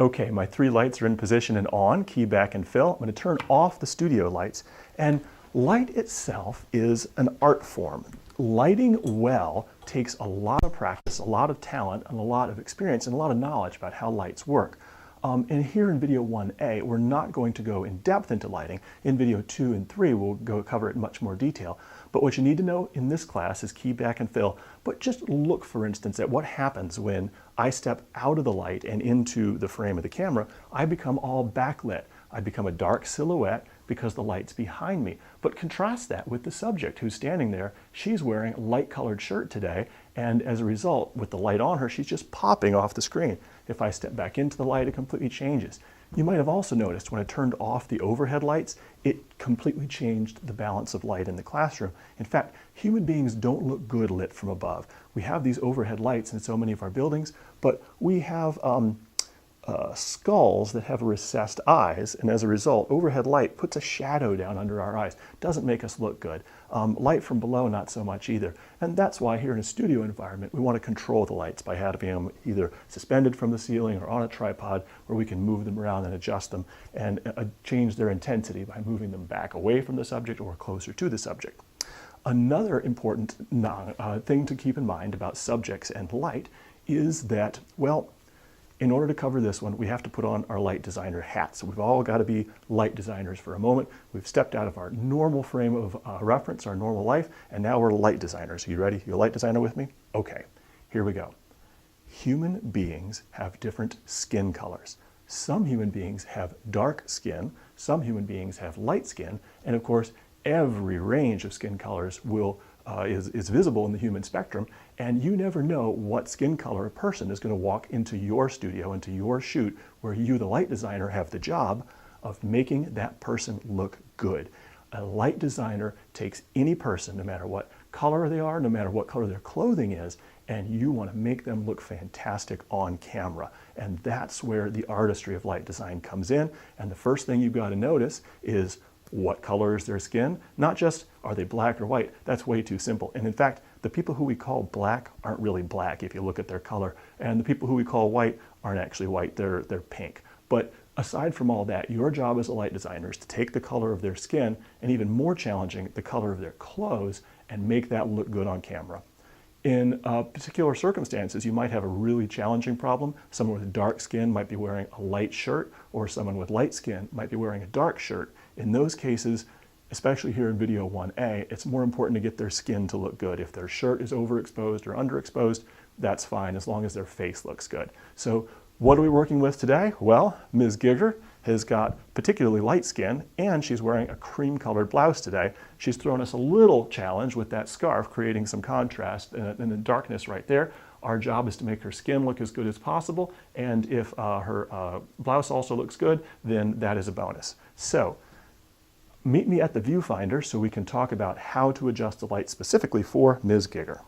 Okay, my three lights are in position and on, key, back, and fill. I'm going to turn off the studio lights. And light itself is an art form. Lighting well takes a lot of practice, a lot of talent, and a lot of experience, and a lot of knowledge about how lights work. And here in video 1A, we're not going to go in depth into lighting. In video 2 and 3, we'll cover it in much more detail. But what you need to know in this class is key, back, and fill. But just look, for instance, at what happens when I step out of the light and into the frame of the camera. I become all backlit. I become a dark silhouette because the light's behind me. But contrast that with the subject who's standing there. She's wearing a light-colored shirt today, and as a result, with the light on her, she's just popping off the screen. If I step back into the light, it completely changes. You might have also noticed when I turned off the overhead lights, it completely changed the balance of light in the classroom. In fact, human beings don't look good lit from above. We have these overhead lights in so many of our buildings, but we have skulls that have recessed eyes, and as a result, overhead light puts a shadow down under our eyes. Doesn't make us look good. Light from below, not so much either. And that's why here in a studio environment, we want to control the lights by having them either suspended from the ceiling or on a tripod where we can move them around and adjust them and change their intensity by moving them back away from the subject or closer to the subject. Another important thing to keep in mind about subjects and light is that, well, in order to cover this one, we have to put on our light designer hats. So we've all got to be light designers for a moment. We've stepped out of our normal frame of reference, our normal life, and now we're light designers. Are you ready? You a light designer with me? Okay, here we go. Human beings have different skin colors. Some human beings have dark skin, some human beings have light skin, and of course, every range of skin colors is visible in the human spectrum, and you never know what skin color a person is going to walk into your studio, into your shoot, where you, the light designer, have the job of making that person look good. A light designer takes any person, no matter what color they are, no matter what color their clothing is, and you want to make them look fantastic on camera. And that's where the artistry of light design comes in. And the first thing you've got to notice is what color is their skin? Not just, are they black or white? That's way too simple. And in fact, the people who we call black aren't really black if you look at their color. And the people who we call white aren't actually white, they're pink. But aside from all that, your job as a light designer is to take the color of their skin, and even more challenging, the color of their clothes, and make that look good on camera. In particular circumstances, you might have a really challenging problem. Someone with dark skin might be wearing a light shirt, or someone with light skin might be wearing a dark shirt. In those cases, especially here in video 1A, it's more important to get their skin to look good. If their shirt is overexposed or underexposed, that's fine as long as their face looks good. So what are we working with today? Well, Ms. Giger has got particularly light skin, and she's wearing a cream-colored blouse today. She's thrown us a little challenge with that scarf, creating some contrast and the darkness right there. Our job is to make her skin look as good as possible, and if her blouse also looks good, then that is a bonus. So meet me at the viewfinder so we can talk about how to adjust the light specifically for Ms. Giger.